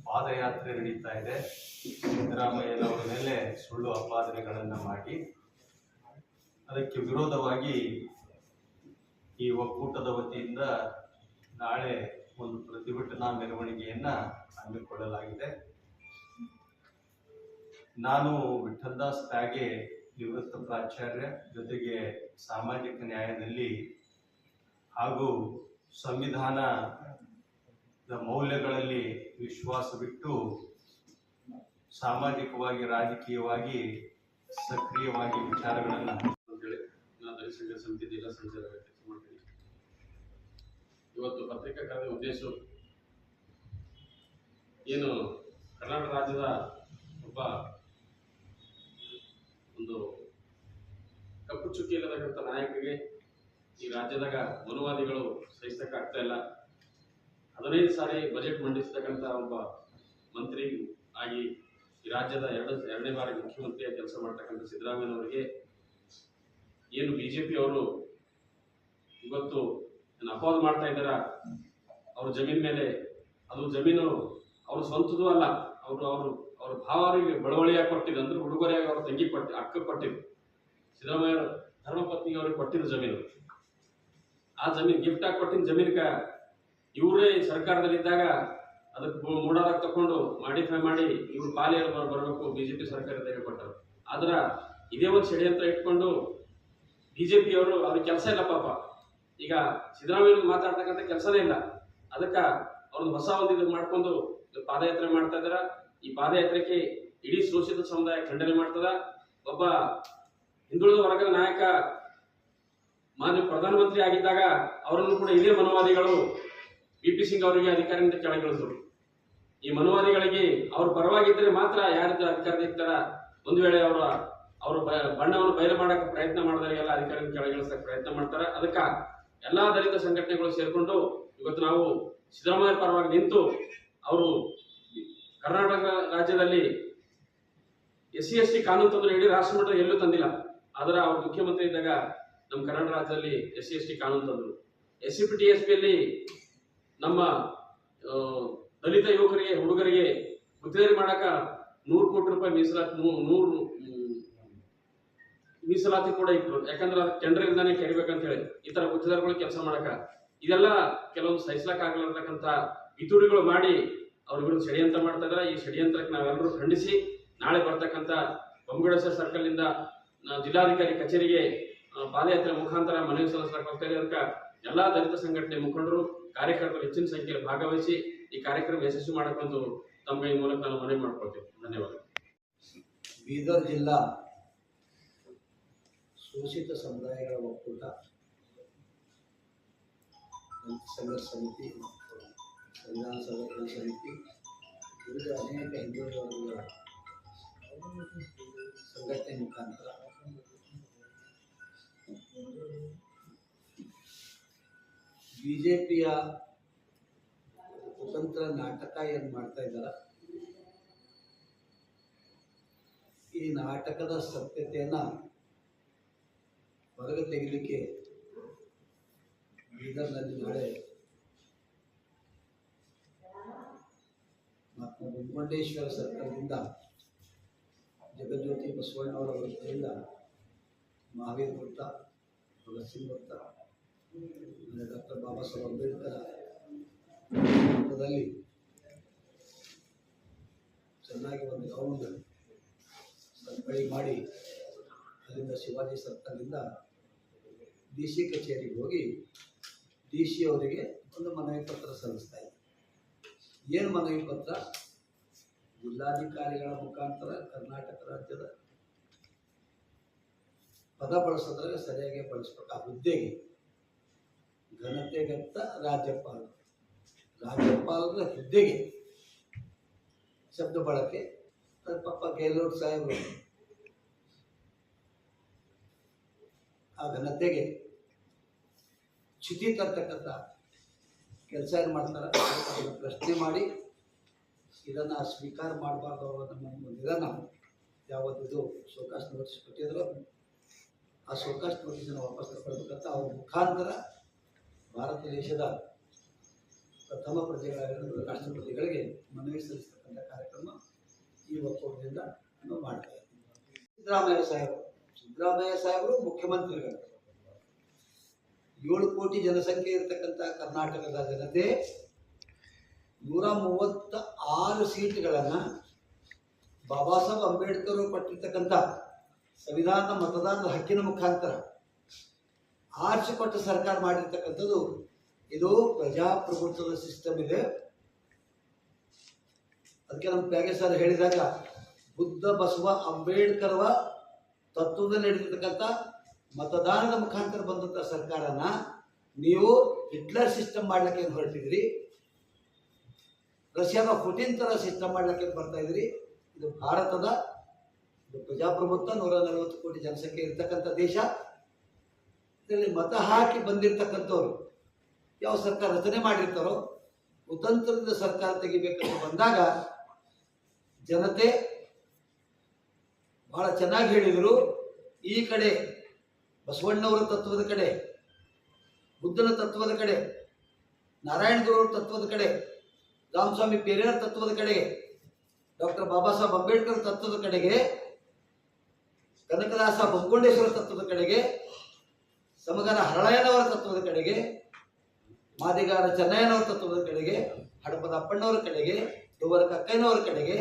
ಪಾದಯಾತ್ರೆ ನಡೀತಾ ಇದೆ, ಸಿದ್ದರಾಮಯ್ಯನವರ ಮೇಲೆ ಸುಳ್ಳು ಆಪಾದನೆಗಳನ್ನು ಮಾಡಿ ಅದಕ್ಕೆ ವಿರೋಧವಾಗಿ ಈ ಒಕ್ಕೂಟದ ವತಿಯಿಂದ ನಾಳೆ ಒಂದು ಪ್ರತಿಭಟನಾ ಮೆರವಣಿಗೆಯನ್ನು ಹಮ್ಮಿಕೊಳ್ಳಲಾಗಿದೆ. ನಾನು ವಿಠ್ಠಲದಾಸ್ ಪ್ಯಾಗೆ, ನಿವೃತ್ತ ಪ್ರಾಚಾರ್ಯ, ಜೊತೆಗೆ ಸಾಮಾಜಿಕ ನ್ಯಾಯದಲ್ಲಿ ಹಾಗೂ ಸಂವಿಧಾನದ ಮೌಲ್ಯಗಳಲ್ಲಿ ವಿಶ್ವಾಸವಿಟ್ಟು ಸಾಮಾಜಿಕವಾಗಿ, ರಾಜಕೀಯವಾಗಿ ಸಕ್ರಿಯವಾಗಿ ವಿಚಾರಗಳನ್ನು ಅಂತೇಳಿ ನಾನು ದಲಿತ ಸಂಘರ್ಷ ಸಮಿತಿ ಜಿಲ್ಲಾ ಸಂಚಾಲಕ ಕೆಲಸ ಮಾಡ್ತೀನಿ. ಇವತ್ತು ಪತ್ರಿಕಾ ಕಾರ್ಯದ ಉದ್ದೇಶ ಏನು, ಕರ್ನಾಟಕ ರಾಜ್ಯದ ಒಬ್ಬ ಒಂದು ಕಪ್ಪು ಚುಕ್ಕಿ ಇಲ್ಲತಕ್ಕಂಥ ನಾಯಕರಿಗೆ ಈ ರಾಜ್ಯದಾಗ ಮನುವಾದಿಗಳು ಸಹಿಸಕ್ಕಾಗ್ತಾ ಇಲ್ಲ. 15 ಸಾರಿ ಬಜೆಟ್ ಮಂಡಿಸತಕ್ಕಂಥ ಒಬ್ಬ ಮಂತ್ರಿ ಆಗಿ ಈ ರಾಜ್ಯದ ಎರಡನೇ ಬಾರಿ ಮುಖ್ಯಮಂತ್ರಿಯಾಗಿ ಕೆಲಸ ಮಾಡ್ತಕ್ಕಂಥ ಸಿದ್ದರಾಮಯ್ಯನವರಿಗೆ ಏನು BJP ಅವರು ಇವತ್ತು ಅಪವಾದ ಮಾಡ್ತಾ ಇದ್ದಾರ. ಅವ್ರ ಜಮೀನ್ ಮೇಲೆ, ಅದು ಜಮೀನು ಅವ್ರ ಸ್ವಂತದೂ ಅಲ್ಲ, ಅವ್ರ ಭಾವ ಅವರಿಗೆ ಬಡವಳಿಯಾಗಿ ಕೊಟ್ಟಿದ್ದು, ಅಂದ್ರೆ ಹುಡುಗರಿಯಾಗಿ ಅವ್ರ ತಂಗಿ ಅಕ್ಕ ಕೊಟ್ಟಿದ್ದು, ಸಿದ್ದರಾಮಯ್ಯ ಧರ್ಮಪತ್ನಿಗೆ ಅವ್ರಿಗೆ ಕೊಟ್ಟಿದ್ದು ಜಮೀನು. ಆ ಜಮೀನು ಗಿಫ್ಟ್ ಆಗಿ ಕೊಟ್ಟಿದ್ದ ಜಮೀನ್ಕ ಇವರೇ ಸರ್ಕಾರದಲ್ಲಿದ್ದಾಗ ಅದಕ್ಕೆ ಮೂಡಾದಾಗ ತಕೊಂಡು ಮಾಡಿಫೈ ಮಾಡಿ ಇವ್ರು ಪಾಲಿಯರು ಬರಬೇಕು BJP ಸರ್ಕಾರದಾಗ ಕೊಟ್ಟರು. ಆದ್ರ ಇದೇ ಒಂದು ಷಡ್ಯಂತ್ರ ಇಟ್ಕೊಂಡು BJP ಅವರು ಅವ್ರಿಗೆ ಕೆಲಸ ಇಲ್ಲ ಪಾಪ. ಈಗ ಸಿದ್ದರಾಮಯ್ಯ ಮಾತಾಡ್ತಕ್ಕಂಥ ಕೆಲಸನೇ ಇಲ್ಲ. ಅದಕ್ಕೆ ಅವ್ರದ್ದು ಹೊಸ ಒಂದು ಇದು ಮಾಡ್ಕೊಂಡು ಪಾದಯಾತ್ರೆ ಮಾಡ್ತಾ ಇದಾರ. ಈ ಪಾದಯಾತ್ರೆಗೆ ಇಡೀ ಶೋಷಿತ ಸಮುದಾಯ ಖಂಡನೆ ಮಾಡ್ತದ. ಒಬ್ಬ ಹಿಂದುಳಿದ ವರ್ಗದ ನಾಯಕ ಮಾನ್ಯ ಪ್ರಧಾನಮಂತ್ರಿ ಆಗಿದ್ದಾಗ ಅವರನ್ನು ಕೂಡ ಇದೇ ಮನುವಾದಿಗಳು VP ಸಿಂಗ್ ಅವರಿಗೆ ಅಧಿಕಾರದಿಂದ ಕೆಳಗಿಳಿಸಿದ್ರು. ಈ ಮನುವಾದಿಗಳಿಗೆ ಅವ್ರು ಪರವಾಗಿದ್ದರೆ ಮಾತ್ರ ಯಾರಿದ್ದು ಅಧಿಕಾರದಿರ್ತಾರ, ಒಂದು ವೇಳೆ ಅವರ ಬಣ್ಣವನ್ನು ಬಯಲು ಮಾಡಕ್ಕೆ ಪ್ರಯತ್ನ ಮಾಡಿದವರಿಗೆಲ್ಲ ಅಧಿಕಾರದಿಂದ ಕೆಳಗಿಳಿಸಕ್ಕೆ ಪ್ರಯತ್ನ ಮಾಡ್ತಾರೆ. ಅದಕ್ಕೆ ಎಲ್ಲಾ ದಲಿತ ಸಂಘಟನೆಗಳು ಸೇರ್ಕೊಂಡು ಇವತ್ತು ನಾವು ಸಿದ್ದರಾಮಯ್ಯ ಪರವಾಗಿ ನಿಂತು, ಅವರು ಕರ್ನಾಟಕ ರಾಜ್ಯದಲ್ಲಿ SC/ST ಕಾನೂನು ತಂದ್ರೆ ಇಡೀ ರಾಷ್ಟ್ರ ಮಟ್ಟದಲ್ಲಿ ಎಲ್ಲೂ ತಂದಿಲ್ಲ. ಆದ್ರೆ ಅವ್ರು ಮುಖ್ಯಮಂತ್ರಿ ಇದ್ದಾಗ ನಮ್ಮ ಕರ್ನಾಟಕ ರಾಜ್ಯದಲ್ಲಿ SC/ST ಕಾನೂನು ತಂದ್ರು. SCP-TSPಯಲ್ಲಿ ನಮ್ಮ ದಲಿತ ಯುವಕರಿಗೆ, ಹುಡುಗರಿಗೆ ಗುತ್ತಿಗೆದಾರಿ ಮಾಡಕ 100 ಕೋಟಿ ರೂಪಾಯಿ ಮೀಸಲಾತಿ ಕೂಡ ಇಟ್ರು. ಯಾಕಂದ್ರೆ ಟೆಂಡರ್ ಇಂದಾನೆ ಕರಿಬೇಕಂತ ಹೇಳಿ ಈ ತರ ಗುತ್ತಿಗೆದಾರಗಳು ಕೆಲಸ ಮಾಡಕ. ಇದೆಲ್ಲ ಕೆಲವೊಂದು ಸಹಿಸ್ಲಕ್ ಆಗಲಾರ್ದಕ್ಕಂತ ಪಿತೂರಿಗಳು ಮಾಡಿ ಅವ್ರ ವಿರುದ್ಧ ಷಡ್ಯಂತ್ರ ಮಾಡ್ತಾ ಇದ್ದಾರೆ. ಈ ಷಡ್ಯಂತ್ರಕ್ಕೆ ನಾವೆಲ್ಲರೂ ಖಂಡಿಸಿ ನಾಳೆ ಬರ್ತಕ್ಕಂಥ ಬೊಮ್ಮಗಡಸ ಸರ್ಕಲ್ ಇಂದ ಜಿಲ್ಲಾಧಿಕಾರಿ ಕಚೇರಿಗೆ ಪಾದಯಾತ್ರೆ ಮುಖಾಂತರ ಮನವಿ ಸಲ್ಲಿಸಲಾಗ್ತಾ ಇದೆ. ಅದಕ್ಕೆ ಎಲ್ಲಾ ದಲಿತ ಸಂಘಟನೆ ಮುಖಂಡರು, ಕಾರ್ಯಕರ್ತರು ಹೆಚ್ಚಿನ ಸಂಖ್ಯೆಯಲ್ಲಿ ಭಾಗವಹಿಸಿ ಈ ಕಾರ್ಯಕ್ರಮ ಯಶಸ್ವಿ ಮಾಡಕ್ಕಂತೂ ತಮ್ಮ ಈ ಮೂಲಕ ನಾನು ಮನವಿ ಮಾಡ್ಕೊಳ್ತೇನೆ. ಧನ್ಯವಾದ. ಬೀದರ್ ಜಿಲ್ಲಾ ಶೋಷಿತ ಸಮುದಾಯಗಳ ಒಕ್ಕೂಟ, ದಲಿತ ಸಂಘರ್ಷ ಸಮಿತಿ, ಸಂವಿಧಾನ ಸಂರಕ್ಷಣಾ ಸಮಿತಿ, ವಿವಿಧ ಅನೇಕ ಹಿಂದುಳಿದ ವರ್ಗಗಳ ಸಂಘಟನೆ ಮುಖಾಂತರ BJPಯ ಕುತಂತ್ರ ನಾಟಕ ಏನು ಮಾಡ್ತಾ ಇದ್ದಾರೆ, ಈ ನಾಟಕದ ಸತ್ಯತೆಯನ್ನು ಹೊರಗೆ ತೆಗಿಲಿಕ್ಕೆ ಬೀದರ್ನಲ್ಲಿ ನಾಳೆ ಮಹಾತ್ಮ ಬೊಮ್ಮಗೊಂಡೇಶ್ವರ ಸರ್ಕಲ್ನಿಂದ ಜಗಜ್ಯೋತಿ ಬಸವಣ್ಣವರ ವೃತ್ತದಿಂದ ಮಹಾವೀರ್ ವೃತ್ತ, ಭಗತ್ ಸಿಂಗ್ ವೃತ್ತ, ಡಾಕ್ಟರ್ ಬಾಬಾ ಸಾಹೇಬ್ ಅಂಬೇಡ್ಕರ್ ವೃತ್ತದಲ್ಲಿ ಚೆನ್ನಾಗಿ ಒಂದು ರೌಂಡ್ ಸರ್ಕಳಿ ಮಾಡಿ ಅಲ್ಲಿಂದ ಶಿವಾಜಿ ಸರ್ಕಲ್ನಿಂದ ಡಿ ಸಿ ಕಚೇರಿಗೆ ಹೋಗಿ ಡಿ ಸಿ ಅವರಿಗೆ ಒಂದು ಮನವಿ ಪತ್ರ ಸಲ್ಲಿಸ್ತಾ ಇದ್ದೆ. ಏನು ಮನವಿ ಪತ್ರ? ಜಿಲ್ಲಾಧಿಕಾರಿಗಳ ಮುಖಾಂತರ ಕರ್ನಾಟಕ ರಾಜ್ಯದ ಪದ ಬಳಸೋದ್ರಾಗ ಸರಿಯಾಗಿ ಬಳಸ್ಬೇಕು. ಆ ಹುದ್ದೆಗೆ ಘನತೆಗತ್ತ ರಾಜ್ಯಪಾಲರ ಹುದ್ದೆಗೆ ಶಬ್ದ ಬಳಕೆ. ಅದು ಪಾಪ ಗೆಹ್ಲೋಟ್ ಸಾಹೇಬರು ಆ ಘನತೆಗೆ ಚ್ಯುತಿ ತರ್ತಕ್ಕಂಥ ಕೆಲಸ ಏನು ಮಾಡ್ತಾರೆ, ಅದನ್ನು ಪ್ರಶ್ನೆ ಮಾಡಿ ಇದನ್ನು ಸ್ವೀಕಾರ ಮಾಡಬಾರ್ದು ಅವರ ನಮ್ಮ ವಿಧಾನ ಯಾವತ್ತಿದು ಶೋಕಾಸ್ ನೋಟಿಸ್ ಕೊಟ್ಟಿದ್ರು, ಆ ಶೋಕಾಸ್ ನೋಟಿಸನ್ನು ವಾಪಸ್ ತಗೊಳ್ಬೇಕಂತ ಅವ್ರ ಮುಖಾಂತರ ಭಾರತ ದೇಶದ ಪ್ರಥಮ ಪ್ರಜೆಗಳಾಗಿರುವ ರಾಷ್ಟ್ರಪತಿಗಳಿಗೆ ಮನವಿ ಸಲ್ಲಿಸ್ತಕ್ಕಂಥ ಕಾರ್ಯಕ್ರಮ ಈ ಒಕ್ಕೂಟದಿಂದ ನಾವು ಮಾಡ್ತಾ ಇದ್ದೀವಿ. ಸಿದ್ದರಾಮಯ್ಯ ಸಾಹೇಬರು ಮುಖ್ಯಮಂತ್ರಿಗಳು. 7 ಕೋಟಿ ಜನಸಂಖ್ಯೆ ಇರತಕ್ಕಂಥ ಕರ್ನಾಟಕದ ಜನತೆ 136 ಸೀಟ್ಗಳನ್ನು ಬಾಬಾ ಸಾಹೇಬ್ ಅಂಬೇಡ್ಕರ್ ಕೊಟ್ಟಿರ್ತಕ್ಕಂಥ ಸಂವಿಧಾನದ ಮತದಾನದ ಹಕ್ಕಿನ ಮುಖಾಂತರ ಆರಿಸಿಕೊಟ್ಟು ಸರ್ಕಾರ ಮಾಡಿರ್ತಕ್ಕಂಥದ್ದು. ಇದು ಪ್ರಜಾಪ್ರಭುತ್ವದ ಸಿಸ್ಟಮ್ ಇದೆ. ಅದಕ್ಕೆ ನಮ್ಮ ಪ್ಯಾಗೆ ಸರ್ ಹೇಳಿದಾಗ ಬುದ್ಧ ಬಸವ ಅಂಬೇಡ್ಕರ್ವ ತತ್ವದಲ್ಲಿ ನಡೆದಿರ್ತಕ್ಕಂಥ ಮತದಾನದ ಮುಖಾಂತರ ಬಂದಂಥ ಸರ್ಕಾರನ ನೀವು ಹಿಟ್ಲರ್ ಸಿಸ್ಟಮ್ ಮಾಡ್ಲಿಕ್ಕೆ ಏನು ಹೊರಟಿದ್ರಿ, ರಷ್ಯಾದ ಪುಟಿನ್ ಥರ ಸಿಸ್ಟಮ್ ಮಾಡ್ಲಿಕ್ಕೆ ಬರ್ತಾ ಇದ್ರಿ. ಇದು ಭಾರತದ ಇದು ಪ್ರಜಾಪ್ರಭುತ್ವ, 140 ಕೋಟಿ ಜನಸಂಖ್ಯೆ ಇರ್ತಕ್ಕಂಥ ದೇಶ. ಇದರಲ್ಲಿ ಮತ ಹಾಕಿ ಬಂದಿರತಕ್ಕಂಥವ್ರು ಯಾವ ಸರ್ಕಾರ ರಚನೆ ಮಾಡಿರ್ತಾರೋ ಕುತಂತ್ರದಿಂದ ಸರ್ಕಾರ ತೆಗಿಬೇಕಂತ ಬಂದಾಗ ಜನತೆ ಬಹಳ ಚೆನ್ನಾಗಿ ಹೇಳಿದರು. ಈ ಕಡೆ ಬಸವಣ್ಣವರ ತತ್ವದ ಕಡೆ, ಬುದ್ಧನ ತತ್ವದ ಕಡೆ, ನಾರಾಯಣ ಗುರುವರ ತತ್ವದ ಕಡೆ, ರಾಮಸ್ವಾಮಿ ಪೇರಿಯರ್ ತತ್ವದ ಕಡೆಗೆ, ಡಾಕ್ಟರ್ ಬಾಬಾ ಸಾಹೇಬ್ ಅಂಬೇಡ್ಕರ್ ತತ್ವದ ಕಡೆಗೆ, ಕನಕದಾಸ ಬೊಮ್ಮಗೊಂಡೇಶ್ವರ ತತ್ವದ ಕಡೆಗೆ, ಸಮಗಾರ ಹರಳಯ್ಯನವರ ತತ್ವದ ಕಡೆಗೆ, ಮಾದಿಗಾರ ಚೆನ್ನಯ್ಯನವರ ತತ್ವದ ಕಡೆಗೆ, ಹಡಪದ ಅಪ್ಪಣ್ಣವರ ಕಡೆಗೆ, ದುವರ ಕಕ್ಕಯ್ಯನವರ ಕಡೆಗೆ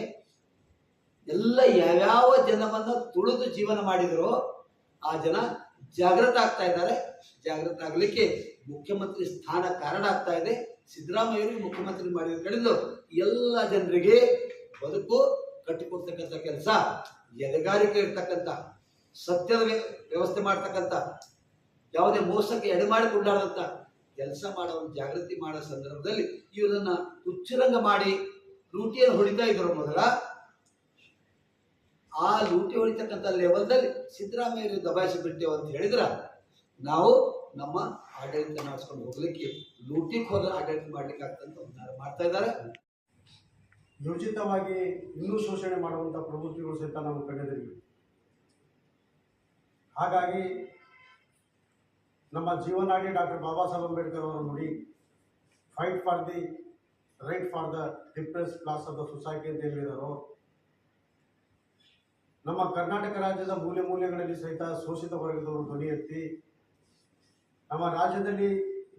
ಎಲ್ಲ ಯಾವ್ಯಾವ ಜನವನ್ನ ತುಳಿದು ಜೀವನ ಮಾಡಿದರೋ ಆ ಜನ ಜಾಗೃತ ಆಗ್ತಾ ಇದ್ದಾರೆ. ಜಾಗೃತ ಆಗಲಿಕ್ಕೆ ಮುಖ್ಯಮಂತ್ರಿ ಸ್ಥಾನ ಕಾರಣ ಆಗ್ತಾ ಇದೆ. ಸಿದ್ದರಾಮಯ್ಯರಿಗೆ ಮುಖ್ಯಮಂತ್ರಿ ಮಾಡಿದ ಕಡೆದು ಎಲ್ಲ ಜನರಿಗೆ ಬದುಕು ಕಟ್ಟಿಕೊಡ್ತಕ್ಕಂಥ ಕೆಲಸ, ಎದೆಗಾರಿಕೆ ಇರ್ತಕ್ಕಂಥ, ಸತ್ಯದ ವ್ಯವಸ್ಥೆ ಮಾಡ್ತಕ್ಕಂಥ, ಯಾವುದೇ ಮೋಸಕ್ಕೆ ಎಡೆಮಾಡಿಕೊಂಡಾದಂಥ ಕೆಲಸ ಮಾಡೋ ಒಂದು ಜಾಗೃತಿ ಮಾಡೋ ಸಂದರ್ಭದಲ್ಲಿ ಇವರನ್ನ ಹುಚ್ಚರಂಗ ಮಾಡಿ ಲೂಟಿಯನ್ನು ಹೊಡಿತಾ ಇದ್ರು. ಮೊದಲ ಆ ಲೂಟಿ ಹೊಡಿತಕ್ಕಂಥ ಲೆವೆಲ್ದಲ್ಲಿ ಸಿದ್ದರಾಮಯ್ಯ ದಬಾಯಿಸಿ ಬಿಟ್ಟೇವೆ ಅಂತ ಹೇಳಿದ್ರ ನಾವು ನಮ್ಮ ಆಡಳಿತ ನಡೆಸ್ಕೊಂಡು ಹೋಗ್ಲಿಕ್ಕೆ ಲೂಟಿಗೆ ಹೋದ ಆಡಳಿತ ಮಾಡ್ಲಿಕ್ಕೆ ಆಗ್ತಂತ ಮಾಡ್ತಾ ಇದ್ದಾರೆ. ಯೋಜಿತವಾಗಿ ಇನ್ನೂ ಶೋಷಣೆ ಮಾಡುವಂಥ ಪ್ರವೃತ್ತಿಗಳು ಸಹಿತ ನಾವು ಕಂಡಿದ್ದೀವಿ. ಹಾಗಾಗಿ ನಮ್ಮ ಜೀವನಾಡಿ ಡಾಕ್ಟರ್ ಬಾಬಾ ಸಾಹೇಬ್ ಅಂಬೇಡ್ಕರ್ ಅವರ ನುಡಿ, fight for the right for the depress class of the society ಅಂತ ಹೇಳಿದಾರೋ, ನಮ್ಮ ಕರ್ನಾಟಕ ರಾಜ್ಯದ ಮೂಲೆ ಮೂಲೆಗಳಲ್ಲಿ ಸಹಿತ ಶೋಷಿತ ವರ್ಗದವರು ಧ್ವನಿ ಎತ್ತಿ ನಮ್ಮ ರಾಜ್ಯದಲ್ಲಿ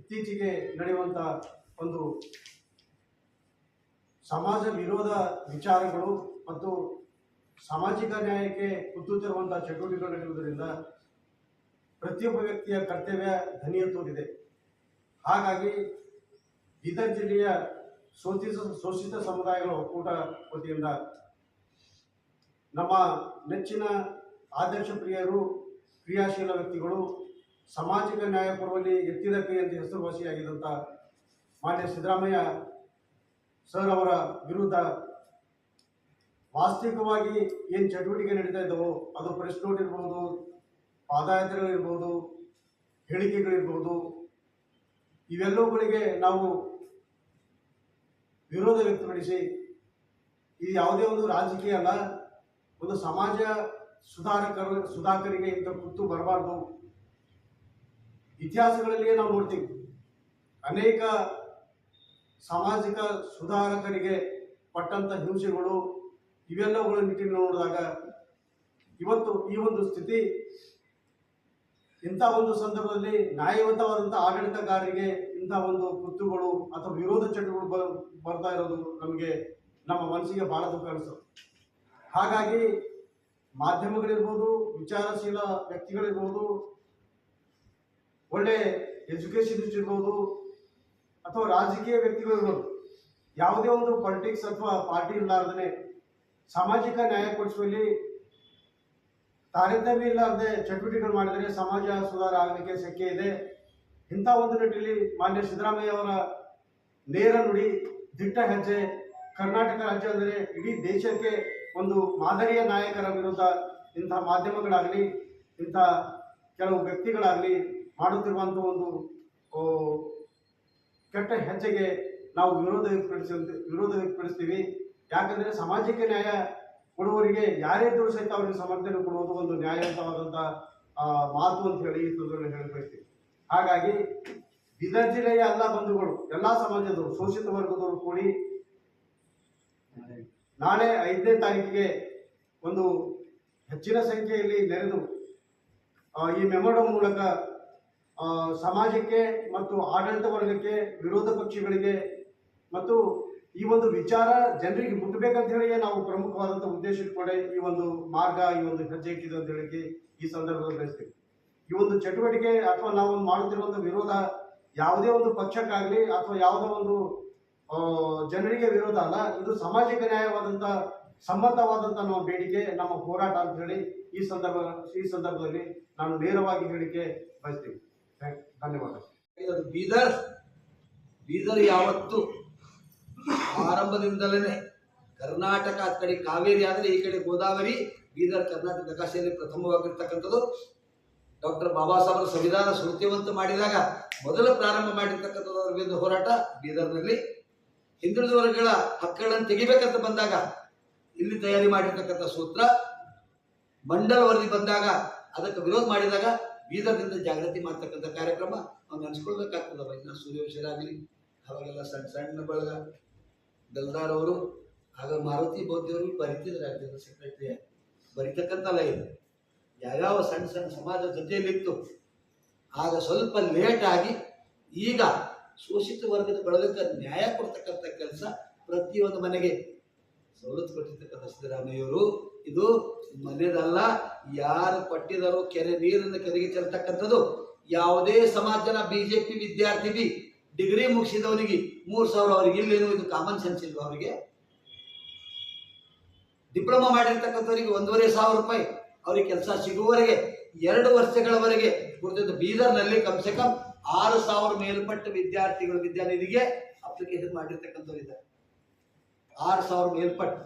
ಇತ್ತೀಚೆಗೆ ನಡೆಯುವಂಥ ಒಂದು ಸಮಾಜ ವಿರೋಧ ವಿಚಾರಗಳು ಮತ್ತು ಸಾಮಾಜಿಕ ನ್ಯಾಯಕ್ಕೆ ಕುತ್ತುತ್ತಿರುವಂಥ ಚಟುವಟಿಕೆಗಳು ನಡೆಯುವುದರಿಂದ ಪ್ರತಿಯೊಬ್ಬ ವ್ಯಕ್ತಿಯ ಕರ್ತವ್ಯ ಧ್ವನಿ ಎತ್ತುವುದಿದೆ. ಹಾಗಾಗಿ ಬೀದರ್ ಜಿಲ್ಲೆಯ ಶೋಷಿತ ಸಮುದಾಯಗಳ ಒಕ್ಕೂಟ ವತಿಯಿಂದ ನಮ್ಮ ನೆಚ್ಚಿನ ಆದರ್ಶ ಪ್ರಿಯರು, ಕ್ರಿಯಾಶೀಲ ವ್ಯಕ್ತಿಗಳು, ಸಾಮಾಜಿಕ ನ್ಯಾಯ ಕೊಡುವಲ್ಲಿ ಎತ್ತಿದ ಕೈ ಅಂತ ಹೆಸರುವಾಸಿಯಾಗಿದ್ದಂಥ ಮಾನ್ಯ ಸಿದ್ದರಾಮಯ್ಯ ಸರ್ ಅವರ ವಿರುದ್ಧ ವಾಸ್ತವಿಕವಾಗಿ ಏನು ಚಟುವಟಿಕೆ ನಡೀತಾ ಇದ್ದವೋ ಅದು ಪ್ರೆಸ್ ನೋಟ್ ಇರ್ಬೋದು, ಪಾದಯಾತ್ರೆಗಳಿರ್ಬೋದು, ಹೇಳಿಕೆಗಳಿರ್ಬೋದು, ಇವೆಲ್ಲವುಗಳಿಗೆ ನಾವು ವಿರೋಧ ವ್ಯಕ್ತಪಡಿಸಿ ಇದು ಯಾವುದೇ ಒಂದು ರಾಜಕೀಯ ಅಲ್ಲ, ಒಂದು ಸಮಾಜ ಸುಧಾಕರಿಗೆ ಇಂಥ ಕುತ್ತು ಬರಬಾರ್ದು. ಇತಿಹಾಸಗಳಲ್ಲಿಯೇ ನಾವು ನೋಡ್ತೀವಿ, ಅನೇಕ ಸಾಮಾಜಿಕ ಸುಧಾರಕರಿಗೆ ಪಟ್ಟಂಥ ಹಿಂಸೆಗಳು, ಇವೆಲ್ಲವುಗಳ ನಿಟ್ಟಿನಲ್ಲಿ ನೋಡಿದಾಗ ಇವತ್ತು ಈ ಒಂದು ಸ್ಥಿತಿ, ಇಂಥ ಒಂದು ಸಂದರ್ಭದಲ್ಲಿ ನ್ಯಾಯಯುತವಾದಂಥ ಆಡಳಿತಗಾರರಿಗೆ ಇಂಥ ಒಂದು ಕೃತ್ಯಗಳು ಅಥವಾ ವಿರೋಧ ಚಟುವಟಿಕೆಗಳು ಬರ್ತಾ ಇರೋದು ನಮಗೆ ನಮ್ಮ ಮನಸ್ಸಿಗೆ ಬಹಳ ದುಃಖ ಅನಿಸುತ್ತೆ. ಹಾಗಾಗಿ ಮಾಧ್ಯಮಗಳಿರ್ಬೋದು, ವಿಚಾರಶೀಲ ವ್ಯಕ್ತಿಗಳಿರ್ಬೋದು, ಒಳ್ಳೆ ಎಜುಕೇಶನ್ ಇರ್ಬೋದು, ಅಥವಾ ರಾಜಕೀಯ ವ್ಯಕ್ತಿಗಳಿರ್ಬೋದು, ಯಾವುದೇ ಒಂದು ಪೊಲಿಟಿಕ್ಸ್ ಅಥವಾ ಪಾರ್ಟಿ ಇಲ್ಲಾರ್ದೇ ಸಾಮಾಜಿಕ ನ್ಯಾಯ ಕೊಡಿಸುವಲ್ಲಿ ತಾರತಮ್ಯ ಇಲ್ಲಾರದೆ ಚಟುವಟಿಕೆಗಳು ಮಾಡಿದರೆ ಸಮಾಜ ಸುಧಾರ ಆಗಲಿಕ್ಕೆ ಶಕ್ಯ ಇದೆ. ಇಂಥ ಒಂದು ನಿಟ್ಟಿನಲ್ಲಿ ಮಾನ್ಯ ಸಿದ್ದರಾಮಯ್ಯ ಅವರ ನೇರ ನುಡಿ, ದಿಟ್ಟ ಹೆಜ್ಜೆ ಕರ್ನಾಟಕ ರಾಜ್ಯ ಅಂದರೆ ಇಡೀ ದೇಶಕ್ಕೆ ಒಂದು ಮಾದರಿಯ ನಾಯಕರ ವಿರುದ್ಧ ಇಂಥ ಮಾಧ್ಯಮಗಳಾಗಲಿ, ಇಂಥ ಕೆಲವು ವ್ಯಕ್ತಿಗಳಾಗಲಿ ಮಾಡುತ್ತಿರುವಂಥ ಒಂದು ಕೆಟ್ಟ ಹೆಜ್ಜೆಗೆ ನಾವು ವಿರೋಧ ವ್ಯಕ್ತಪಡಿಸ್ತೀವಿ. ಯಾಕಂದರೆ ಸಮಾಜಕ್ಕೆ ನ್ಯಾಯ ಕೊಡುವವರಿಗೆ ಯಾರೇ ಇದ್ದರೂ ಸಹಿತ ಅವರಿಗೆ ಸಮರ್ಥನೆ ಕೊಡುವುದು ಒಂದು ನ್ಯಾಯಯುತವಾದಂಥ ಮಾತು ಅಂತ ಹೇಳಿ ಈ ಸಂದರ್ಭದಲ್ಲಿ ಹೇಳಬಯಸ್ತೀವಿ. ಹಾಗಾಗಿ ಬೀದರ್ ಜಿಲ್ಲೆಯ ಎಲ್ಲ ಬಂಧುಗಳು, ಎಲ್ಲ ಸಮಾಜದವರು, ಶೋಷಿತ ವರ್ಗದವರು ಕೂಡಿ ನಾಳೆ 5ನೇ ತಾರೀಕಿಗೆ ಒಂದು ಹೆಚ್ಚಿನ ಸಂಖ್ಯೆಯಲ್ಲಿ ನೆರೆದು ಈ ಮೆಮೊರಂ ಮೂಲಕ ಸಮಾಜಕ್ಕೆ ಮತ್ತು ಆಡಳಿತ ವರ್ಗಕ್ಕೆ, ವಿರೋಧ ಪಕ್ಷಗಳಿಗೆ ಮತ್ತು ಈ ಒಂದು ವಿಚಾರ ಜನರಿಗೆ ಮುಟ್ಟಬೇಕಂತ ಹೇಳಿ ನಾವು ಪ್ರಮುಖವಾದಂಥ ಉದ್ದೇಶ ಇಟ್ಕೊಂಡೆ ಈ ಒಂದು ಮಾರ್ಗ, ಈ ಒಂದು ಹೆಜ್ಜೆ ಇಟ್ಟಿದೆ ಅಂತ ಹೇಳಿ ಈ ಸಂದರ್ಭದಲ್ಲಿ ಬಯಸ್ತೀವಿ. ಈ ಒಂದು ಚಟುವಟಿಕೆ ಅಥವಾ ನಾವು ಮಾಡುತ್ತಿರುವಂಥ ವಿರೋಧ ಯಾವುದೇ ಒಂದು ಪಕ್ಷಕ್ಕಾಗಲಿ ಅಥವಾ ಯಾವುದೋ ಒಂದು ಜನರಿಗೆ ವಿರೋಧ ಅಲ್ಲ. ಇದು ಸಮಾಜಕ್ಕೆ ನ್ಯಾಯವಾದಂಥ ಸಮ್ಮತವಾದಂಥ ನಮ್ಮ ಬೇಡಿಕೆ, ನಮ್ಮ ಹೋರಾಟ ಅಂತ ಹೇಳಿ ಈ ಸಂದರ್ಭದಲ್ಲಿ ನಾನು ನೇರವಾಗಿ ಹೇಳಿಕೆ ಬಯಸ್ತೀನಿ. ಧನ್ಯವಾದ. ಬೀದರ್ ಯಾವತ್ತು ಆರಂಭದಿಂದಲೇ ಕರ್ನಾಟಕ, ಆ ಕಡೆ ಕಾವೇರಿ ಆದರೆ ಈ ಕಡೆ ಗೋದಾವರಿ, ಬೀದರ್ ಕರ್ನಾಟಕ ನಕಾಶೆಯಲ್ಲಿ ಪ್ರಥಮವಾಗಿರ್ತಕ್ಕಂಥದ್ದು. ಡಾಕ್ಟರ್ ಬಾಬಾ ಸಾಹೇಬರ ಸಂವಿಧಾನ ಸ್ಮೃತಿವಂತ ಮಾಡಿದಾಗ ಮೊದಲು ಪ್ರಾರಂಭ ಮಾಡಿರ್ತಕ್ಕಂಥದ್ದು ಅವರ ವಿರುದ್ಧ ಹೋರಾಟ ಬೀದರ್ನಲ್ಲಿ. ಹಿಂದುಳಿದ ವರ್ಗಗಳ ಹಕ್ಕುಗಳನ್ನು ತೆಗಿಬೇಕಂತ ಬಂದಾಗ ಇಲ್ಲಿ ತಯಾರಿ ಮಾಡಿರ್ತಕ್ಕಂಥ ಸೂತ್ರ, ಮಂಡಲ ವರದಿ ಬಂದಾಗ ಅದಕ್ಕೆ ವಿರೋಧ ಮಾಡಿದಾಗ ಬೀದರ್ನಿಂದ ಜಾಗೃತಿ ಮಾಡ್ತಕ್ಕಂಥ ಕಾರ್ಯಕ್ರಮ ನಾವು ನೆನೆಸ್ಕೊಳ್ಬೇಕಾಗ್ತದವ. ಇನ್ನು ಸೂರ್ಯವಂಶರಾಗಲಿ, ಅವಾಗೆಲ್ಲ ಸಣ್ಣ ಸಣ್ಣ ಬಳಗ, ಗಲ್ದಾರ್ ಅವರು, ಆಗ ಮಾರುತಿ ಬೌದ್ಧಿಯವರು ಬರಿತಿದ್ರು, ರಾಜ್ಯದ ಸೆಕ್ರೆಟರಿ ಬರಿತಕ್ಕಂಥಲ್ಲ ಇದು ಯಾವ್ಯಾವ ಸಣ್ಣ ಸಣ್ಣ ಸಮಾಜ ಜೊತೆಯಲ್ಲಿತ್ತು. ಆಗ ಸ್ವಲ್ಪ ಲೇಟ್ ಆಗಿ ಈಗ ಶೋಷಿತ ವರ್ಗದ ಬಳಗಕ್ಕೆ ನ್ಯಾಯ ಕೊಡ್ತಕ್ಕಂಥ ಕೆಲಸ, ಪ್ರತಿಯೊಂದು ಮನೆಗೆ ಸವಲತ್ತು ಕೊಟ್ಟಿರ್ತಕ್ಕಂಥ ಸಿದ್ದರಾಮಯ್ಯವರು ಇದು ಮನೆಯದಲ್ಲ, ಯಾರು ಕೊಟ್ಟಿದಾರೋ ಕೆರೆ ನೀರನ್ನು ಕೆರೆಗೆ ಚೆಲ್ತಕ್ಕಂಥದ್ದು. ಯಾವುದೇ ಸಮಾಜನ ಬಿಜೆಪಿ ವಿದ್ಯಾರ್ಥಿ ಡಿಗ್ರಿ ಮುಗಿಸಿದವನಿಗೆ 3,000, ಅವ್ರಿಗೆ ಇಲ್ಲೇನು ಇದು ಕಾಮನ್ ಸೆನ್ಸ್ ಇಲ್ವ? ಅವರಿಗೆ ಡಿಪ್ಲೊಮಾ ಮಾಡಿರ್ತಕ್ಕಂಥವ್ರಿಗೆ 1,500 ರೂಪಾಯಿ ಅವ್ರಿಗೆ ಕೆಲಸ ಸಿಗುವವರೆಗೆ 2 ವರ್ಷಗಳವರೆಗೆ ಗುರುತಿದ್ದು. ಬೀದರ್ನಲ್ಲಿ ಕಮ್ಸೆ ಕಮ್ 6,000 ಮೇಲ್ಪಟ್ಟ ವಿದ್ಯಾರ್ಥಿಗಳು ವಿದ್ಯಾನಿಧಿಗೆ ಅಪ್ಲಿಕೇಶನ್ ಮಾಡಿರ್ತಕ್ಕಂಥವ್ರು ಇದ್ದಾರೆ. 6,000 ಮೇಲ್ಪಟ್ಟ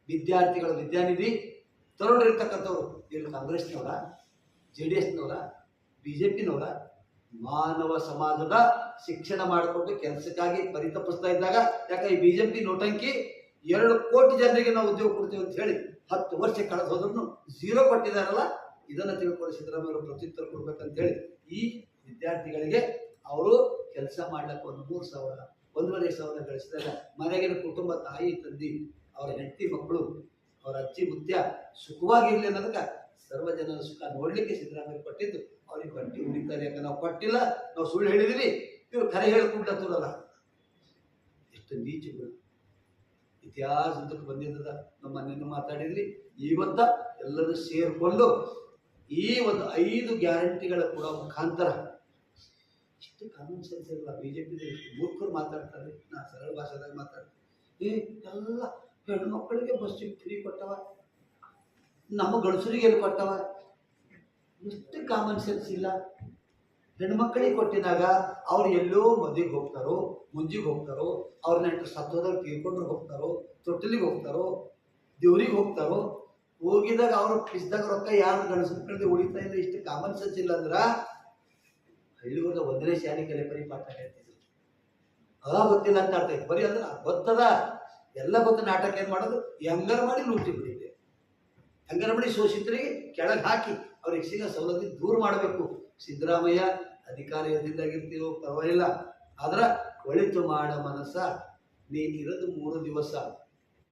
ವಿದ್ಯಾರ್ಥಿಗಳ ವಿದ್ಯಾನಿಧಿ ತಗೊಂಡಿರ್ತಕ್ಕಂಥವ್ರು. ಇವರು ಕಾಂಗ್ರೆಸ್ನವರ, JDSನವರ, BJPನವರ? ಮಾನವ ಸಮಾಜದ ಶಿಕ್ಷಣ ಮಾಡಿಕೊಂಡು ಕೆಲಸಕ್ಕಾಗಿ ಪರಿತಪಿಸ್ತಾ ಇದ್ದಾಗ, ಯಾಕೆ ಈ BJP ನೋಟಂಕಿ 2 ಕೋಟಿ ಜನರಿಗೆ ನಾವು ಉದ್ಯೋಗ ಕೊಡ್ತೀವಿ ಅಂತ ಹೇಳಿ 10 ವರ್ಷ ಕಳೆದು ಹೋದ್ರೂ 0 ಕೊಟ್ಟಿದ್ದಾರಲ್ಲ, ಇದನ್ನು ತಿಳ್ಕೊಂಡು ಸಿದ್ದರಾಮಯ್ಯ ಪ್ರತ್ಯುತ್ತರ ಕೊಡ್ಬೇಕಂತ ಹೇಳಿ ಈ ವಿದ್ಯಾರ್ಥಿಗಳಿಗೆ ಅವರು ಕೆಲಸ ಮಾಡ್ಲಿಕ್ಕೆ 3,000, 1,500 ಗಳಿಸಿದಾಗ ಮನೆಗಿನ ಕುಟುಂಬ, ತಾಯಿ ತಂದಿ, ಅವರ ಹೆಂಡತಿ ಮಕ್ಕಳು, ಅವರ ಅಜ್ಜಿ ಮುತ್ಯ ಸುಖವಾಗಿರ್ಲಿ ಅನ್ನೋದಕ್ಕೆ ಸರ್ವಜನ ಸುಖ ನೋಡ್ಲಿಕ್ಕೆ ಸಿದ್ದರಾಮಯ್ಯ ಕೊಟ್ಟಿದ್ದು. ಅವ್ರಿಗೆ ಬಟ್ಟಿ ಉಳಿತಾರೆ. ಯಾಕೆ ನಾವು ಕೊಟ್ಟಿಲ್ಲ, ನಾವು ಸುಳ್ಳು ಹೇಳಿದೀವಿ, ಇವ್ರು ಖರೆ ಹೇಳ್ಕೊಂಡಲ್ಲ. ಎಷ್ಟು ನೀಚಗಳು ಇತಿಹಾಸದಕ್ಕೆ ಬಂದಿದ್ದದ. ನಮ್ಮ ಮನೆಯನ್ನು ಮಾತಾಡಿದ್ರಿ. ಇವತ್ತ ಎಲ್ಲರೂ ಸೇರಿಕೊಂಡು ಈ ಒಂದು 5 ಗ್ಯಾರಂಟಿಗಳ ಕೂಡ ಮುಖಾಂತರ ಇಷ್ಟು ಕಾನೂನು ಸೆನ್ಸ್ ಇರಲ್ಲ. BJP ಮೂರ್ಖರು ಮಾತಾಡ್ತಾರೆ, ನಾ ಸರಳ ಭಾಷೆದಾಗ ಮಾತಾಡ್ತೀನಿ. ಎಲ್ಲ ಹೆಣ್ಣು ಮಕ್ಕಳಿಗೆ ಬಸ್ಸಿಗೆ ಫ್ರೀ ಕೊಟ್ಟವ, ನಮ್ಮ ಗಂಡಸರಿಗೆ ಎಲ್ಲಿ ಕೊಟ್ಟವ? ಎಷ್ಟು ಕಾಮನ್ ಸೆನ್ಸ್ ಇಲ್ಲ. ಹೆಣ್ಮಕ್ಳಿಗೆ ಕೊಟ್ಟಿದಾಗ ಅವ್ರು ಎಲ್ಲೋ ಮದುವೆಗೆ ಹೋಗ್ತಾರೋ, ಮುಂಜಿಗೆ ಹೋಗ್ತಾರೋ, ಅವ್ರ ನೆಂಟರು ಸತ್ತೋದಾಗ ತೀರ್ಕೊಂಡ್ರೆ ಹೋಗ್ತಾರೋ, ತೊಟ್ಟಿಲಿಗೆ ಹೋಗ್ತಾರೋ, ದೇವ್ರಿಗೆ ಹೋಗ್ತಾರೋ, ಹೋಗಿದಾಗ ಅವ್ರ ಕಿಸ್ದಾಗ ರೊಕ್ಕ ಯಾರು ಗಂಡಸ ಮಕ್ಕಳಿಗೆ ಉಳಿತಾ ಇಲ್ಲ. ಇಷ್ಟು ಕಾಮನ್ ಸೆನ್ಸ್ ಇಲ್ಲ ಅಂದ್ರ ಹಳ್ಳಿಗದ 1ನೇ ಶಾಲೆ ಕಲೆ ಬರೀ ಪಾಠ ಹೇಳ್ತಿದ್ರು. ಗೊತ್ತಿಲ್ಲ ಅಂತ ಆಡ್ತಾ ಇತ್ತು. ಬರೀ ಅಂದ್ರೆ ಗೊತ್ತದ, ಎಲ್ಲ ಗೊತ್ತ. ನಾಟಕ ಏನ್ ಮಾಡೋದು? ಹೆಂಗಾರ ಮಾಡಿ ಲೂಟಿ ಬಿಡಿದೆ, ಹೆಂಗಾರ ಮಾಡಿ ಶೋಷಿತರಿಗೆ ಕೆಳಗೆ ಹಾಕಿ ಅವ್ರಿಗೆ ಸಿಗೋ ಸವಲತ್ತು ದೂರ ಮಾಡಬೇಕು. ಸಿದ್ದರಾಮಯ್ಯ ಅಧಿಕಾರದಿಂದಾಗಿರ್ತೀವೋ ಪರವಾಗಿಲ್ಲ, ಆದ್ರ ಒಳಿತು ಮಾಡ ಮನಸ್ಸ ನೀ ಇರೋದು 3 ದಿವಸ.